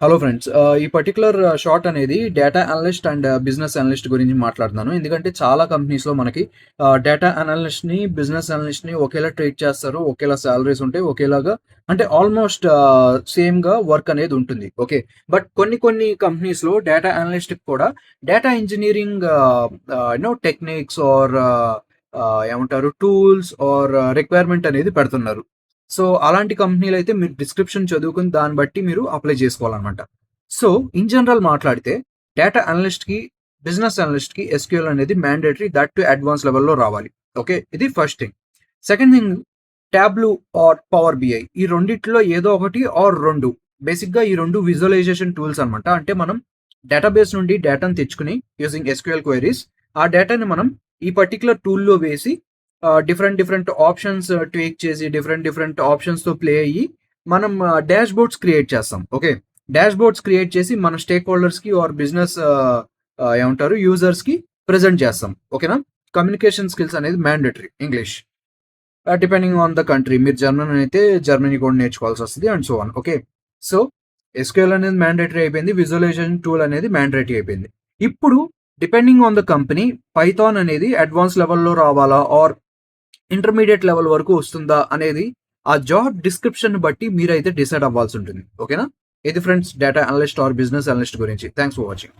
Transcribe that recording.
Hello friends. ఈ particular shot అనేది data analyst and business analyst గురించి మాట్లాడుతున్నాను. ఎందుకంటే చాలా కంపెనీస్‌లో మనకి డేటా అనలిస్ట్‌ని, బిజినెస్ అనలిస్ట్‌ని ఒకేలా ట్రీట్ చేస్తారు. ఒకేలా సాలరీస్ ఉంటాయి. ఒకేలాగా అంటే ఆల్మోస్ట్ సేమ్‌గా వర్క్ అనేది ఉంటుంది. ఓకే. బట్ కొన్ని కంపెనీస్‌లో డేటా అనలిస్ట్‌కి కూడా డేటా ఇంజినీరింగ్ టెక్నిక్స్ ఆర్ ఏమంటారు టూల్స్ ఆర్ రిక్వైర్మెంట్ అనేది పెడుతున్నారు. సో, అలాంటి కంపెనీలైతే మీరు డిస్క్రిప్షన్ చదువుకొని దాన్ని బట్టి మీరు అప్లై చేసుకోవాలనమాట. సో, ఇన్ జనరల్ మాట్లాడితే డేటా అనలిస్ట్‌కి, బిజినెస్ అనలిస్ట్‌కి ఎస్‌క్యూఎల్ అనేది మ్యాండేటరీ దట్ టు అడ్వాన్స్ లెవెల్‌లో రావాలి. ఓకే. ఇది first thing. Second thing Tableau or power BI ఈ రెండిట్లో ఏదో ఒకటి ఆర్ 2 బేసిక్‌గా ఈ 2 విజువలైజేషన్ టూల్స్ అనమాట. అంటే మనం డేటాబేస్ నుండి డేటాను తెచ్చుకొని యూజింగ్ ఎస్‌క్యూఎల్ క్వెరీస్ ఆ డేటాని మనం ఈ పర్టిక్యులర్ టూల్‌లో వేసి డిఫరెంట్ ఆప్షన్స్ ట్వీక్ చేసి డిఫరెంట్ ఆప్షన్స్‌తో ప్లే అయ్యి మనం డాష్ బోర్డ్స్ క్రియేట్ చేస్తాం. ఓకే. డాష్ బోర్డ్స్ క్రియేట్ చేసి మన స్టేక్ హోల్డర్స్‌కి ఆర్ బిజినెస్ ఏమంటారు యూజర్స్‌కి ప్రెజెంట్ చేస్తాం. ఓకేనా? కమ్యూనికేషన్ స్కిల్స్ అనేది mandatory English. Depending on the country. మీరు జర్మన్ అయితే జర్మనీ కూడా నేర్చుకోవాల్సి వస్తది and so on. Okay. So, SQL అనేది మ్యాండేటరీ అయిపోయింది. విజువలైజేషన్ టూల్ అనేది మ్యాండేటరీ అయిపోయింది. ఇప్పుడు depending on the company Python అనేది అడ్వాన్స్ లెవెల్‌లో రావాలా ఆర్ ఇంటర్మీడియట్ లెవెల్ వరకు వస్తుందా అనేది ఆ జాబ్ డిస్క్రిప్షన్ బట్టి మీరైతే డిసైడ్ అవ్వాల్సి ఉంటుంది. ఓకేనా? ఇది friends data analyst or business analyst గురించి. Thanks for watching.